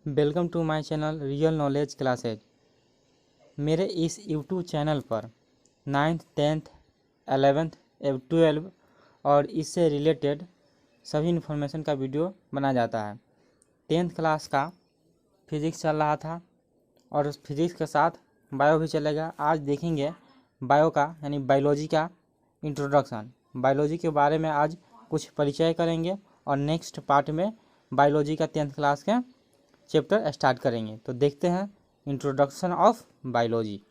Welcome to my channel real knowledge classes. मेरे इस YouTube channel पर 9th 10th 11th 12 और इससे रिलेटेड सभी इन्फॉर्मेशन का वीडियो बनाया जाता है। 10th क्लास का फिज़िक्स चल रहा था और उस फिज़िक्स के साथ बायो भी चलेगा। आज देखेंगे बायो का यानी बायोलॉजी का इंट्रोडक्शन। बायोलॉजी के बारे में आज कुछ परिचय करेंगे और नेक्स्ट पार्ट में बायोलॉजी का 10th क्लास के चैप्टर स्टार्ट करेंगे। तो देखते हैं इंट्रोडक्शन ऑफ बायोलॉजी।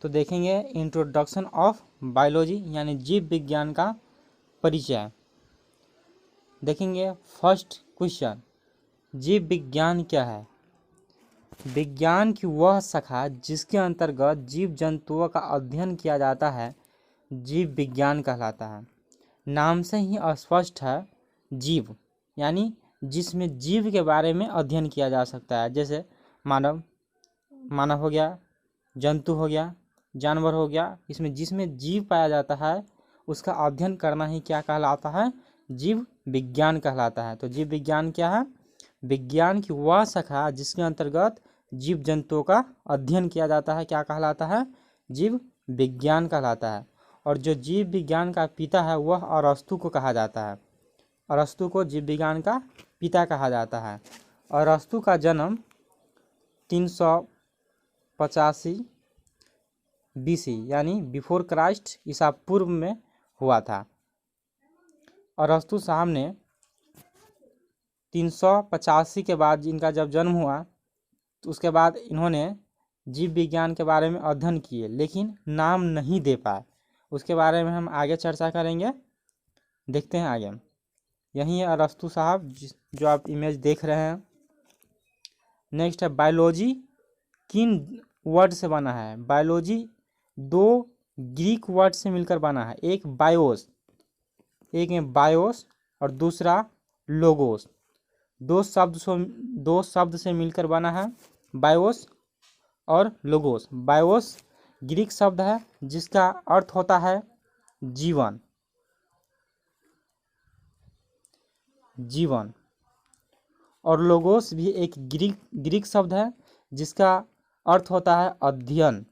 तो देखेंगे इंट्रोडक्शन ऑफ बायोलॉजी यानी जीव विज्ञान का परिचय। देखेंगे फर्स्ट क्वेश्चन, जीव विज्ञान क्या है? विज्ञान की वह शाखा जिसके अंतर्गत जीव जंतुओं का अध्ययन किया जाता है जीव विज्ञान कहलाता है। नाम से ही स्पष्ट है, जीव यानी जिसमें जीव के बारे में अध्ययन किया जा सकता है। जैसे मानव हो गया, जंतु हो गया, जानवर हो गया। इसमें जिसमें जीव पाया जाता है उसका अध्ययन करना ही क्या कहलाता है? जीव विज्ञान कहलाता है। तो जीव विज्ञान क्या है? विज्ञान की वह शाखा जिसके अंतर्गत जीव जंतुओं का अध्ययन किया जाता है क्या कहलाता है? जीव विज्ञान कहलाता है। और जो जीव विज्ञान का पिता है वह अरस्तु को कहा जाता है। अरस्तु को जीव विज्ञान का पिता कहा जाता है। अरस्तु का जन्म 385 BC यानी बिफोर क्राइस्ट ईसा पूर्व में हुआ था। अरस्तु साहब ने 385 के बाद इनका जब जन्म हुआ तो उसके बाद इन्होंने जीव विज्ञान के बारे में अध्ययन किए लेकिन नाम नहीं दे पाए। उसके बारे में हम आगे चर्चा करेंगे। देखते हैं आगे। यही है अरस्तु साहब जो आप इमेज देख रहे हैं। नेक्स्ट है बायोलॉजी किन वर्ड से बना है? बायोलॉजी दो ग्रीक वर्ड से मिलकर बना है। एक में बायोस और दूसरा लोगोस। दो शब्द से मिलकर बना है, बायोस और लोगोस। बायोस ग्रीक शब्द है जिसका अर्थ होता है जीवन और लोगोस भी एक ग्रीक शब्द है जिसका अर्थ होता है अध्ययन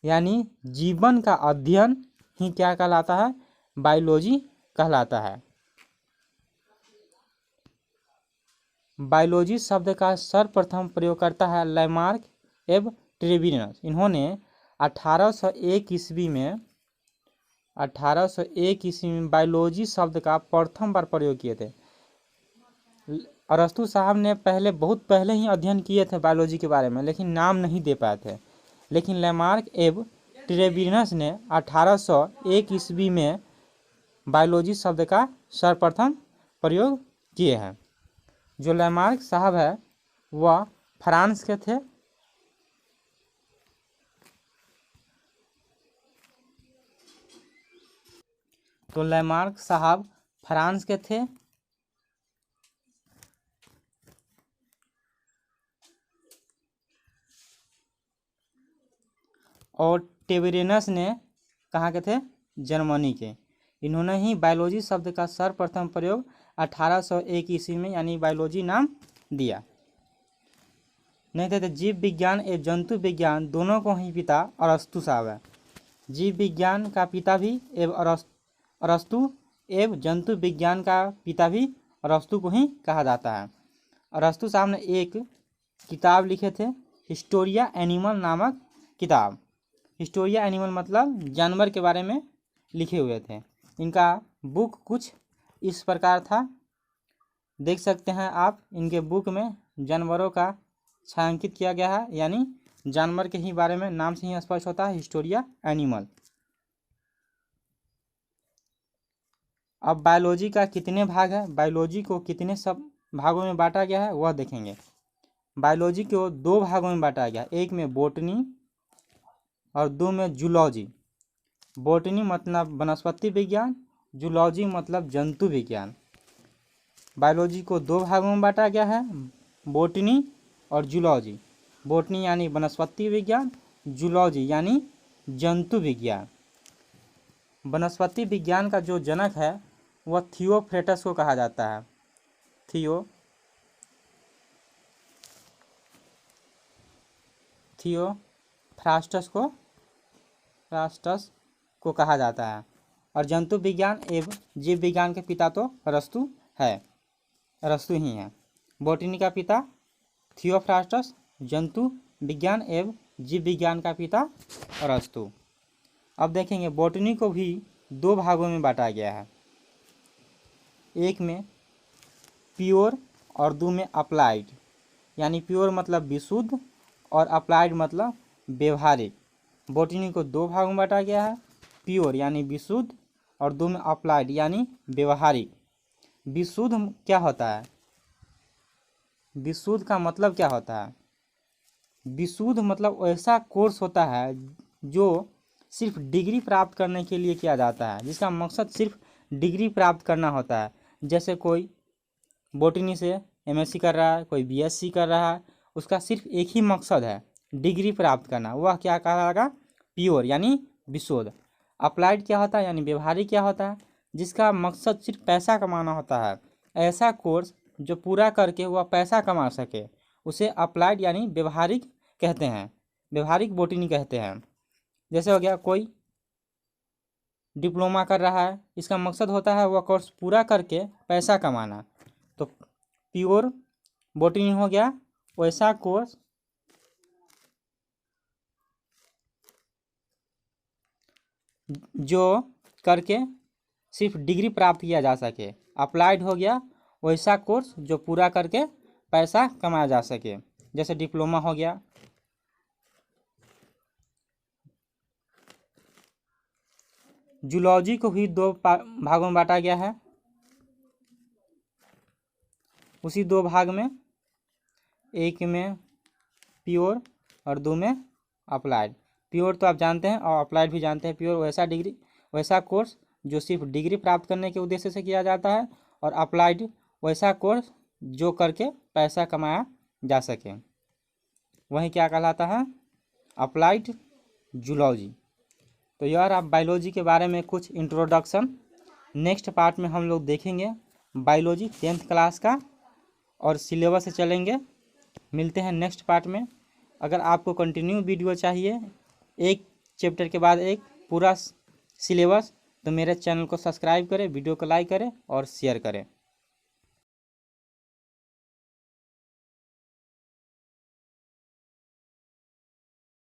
यानी जीवन का अध्ययन ही क्या कहलाता है? बायोलॉजी कहलाता है। बायोलॉजी शब्द का सर्वप्रथम प्रयोगकर्ता है लैमार्क एवं ट्रेविनस। इन्होंने 1801 ईस्वी में बायोलॉजी शब्द का प्रथम बार प्रयोग किए थे। अरस्तु साहब ने बहुत पहले ही अध्ययन किए थे बायोलॉजी के बारे में लेकिन नाम नहीं दे पाए थे। लेकिन लैमार्क एवं ट्रेविनस ने 1801 ईस्वी में बायोलॉजी शब्द का सर्वप्रथम प्रयोग किए हैं। जो लैमार्क साहब है वह फ्रांस के थे। तो लैमार्क साहब फ्रांस के थे और ट्रेविनस ने कहाँ के थे? जर्मनी के। इन्होंने ही बायोलॉजी शब्द का सर्वप्रथम प्रयोग 1801 ईस्वी में यानी बायोलॉजी नाम दिया। नहीं थे। जीव विज्ञान एवं जंतु विज्ञान दोनों को ही पिता अरस्तु साहब है। जीव विज्ञान का पिता भी अरस्तु एवं जंतु विज्ञान का पिता भी अरस्तु को ही कहा जाता है। अरस्तु साहब ने एक किताब लिखे थे, हिस्टोरिया एनिमल नामक किताब। हिस्टोरिया एनिमल मतलब जानवर के बारे में लिखे हुए थे। इनका बुक कुछ इस प्रकार था, देख सकते हैं आप। इनके बुक में जानवरों का छायांकित किया गया है यानी जानवर के ही बारे में नाम से ही स्पष्ट होता है, हिस्टोरिया एनिमल। अब बायोलॉजी का कितने भाग है, बायोलॉजी को कितने सब भागों में बांटा गया है वह देखेंगे। बायोलॉजी को दो भागों में बांटा गया, एक में बोटनी और दो में जूलॉजी। बोटनी मतलब वनस्पति विज्ञान, जूलॉजी मतलब जंतु विज्ञान। बायोलॉजी को दो भागों में बांटा गया है, बोटनी और जूलॉजी। बोटनी यानी वनस्पति विज्ञान, जूलॉजी यानी जंतु विज्ञान। वनस्पति विज्ञान का जो जनक है वह थियोफ्रेटस को कहा जाता है। थियोफ्रास्टस को कहा जाता है। और जंतु विज्ञान एवं जीव विज्ञान के पिता तो अरस्तु ही हैं। बॉटनी का पिता थियोफ्रास्टस, जंतु विज्ञान एवं जीव विज्ञान का पिता अरस्तु। अब देखेंगे बॉटनी को भी दो भागों में बांटा गया है, एक में प्योर और दो में अप्लाइड। यानी प्योर मतलब विशुद्ध और अप्लाइड मतलब व्यवहारिक। बॉटनी को दो भागों में बांटा गया है, प्योर यानी विशुद्ध और दो में अप्लाइड यानी व्यवहारिक। विशुद्ध क्या होता है? विशुद्ध का मतलब क्या होता है? विशुद्ध मतलब ऐसा कोर्स होता है जो सिर्फ डिग्री प्राप्त करने के लिए किया जाता है, जिसका मकसद सिर्फ डिग्री प्राप्त करना होता है। जैसे कोई बॉटनी से एमएससी कर रहा है, कोई बीएससी कर रहा है, उसका सिर्फ एक ही मकसद है डिग्री प्राप्त करना, वह क्या कहलाएगा? प्योर यानी विशुद्ध। अप्लाइड क्या होता है? यानी व्यवहारिक क्या होता है? जिसका मकसद सिर्फ पैसा कमाना होता है। ऐसा कोर्स जो पूरा करके वह पैसा कमा सके उसे अप्लाइड यानी व्यवहारिक कहते हैं, व्यवहारिक बॉटनी कहते हैं। जैसे हो गया कोई डिप्लोमा कर रहा है, इसका मकसद होता है वह कोर्स पूरा करके पैसा कमाना, तो प्योर बॉटनी हो गया वैसा कोर्स जो करके सिर्फ डिग्री प्राप्त किया जा सके। अप्लाइड हो गया वैसा कोर्स जो पूरा करके पैसा कमाया जा सके। जैसे डिप्लोमा हो गया, जूलॉजी को भी दो भागों में बांटा गया है। उसी दो भाग में, एक में प्योर और दो में अप्लाइड। प्योर तो आप जानते हैं और अप्लाइड भी जानते हैं। प्योर वैसा कोर्स जो सिर्फ डिग्री प्राप्त करने के उद्देश्य से किया जाता है, और अप्लाइड वैसा कोर्स जो करके पैसा कमाया जा सके, वही क्या कहलाता है? Applied zoology. तो यार आप बायोलॉजी के बारे में कुछ इंट्रोडक्शन नेक्स्ट पार्ट में हम लोग देखेंगे। बायोलॉजी 10th क्लास का और सिलेबस से चलेंगे। मिलते हैं नेक्स्ट पार्ट में। अगर आपको कंटिन्यू वीडियो चाहिए, एक चैप्टर के बाद एक पूरा सिलेबस, तो मेरे चैनल को सब्सक्राइब करें, वीडियो को लाइक करें और शेयर करें।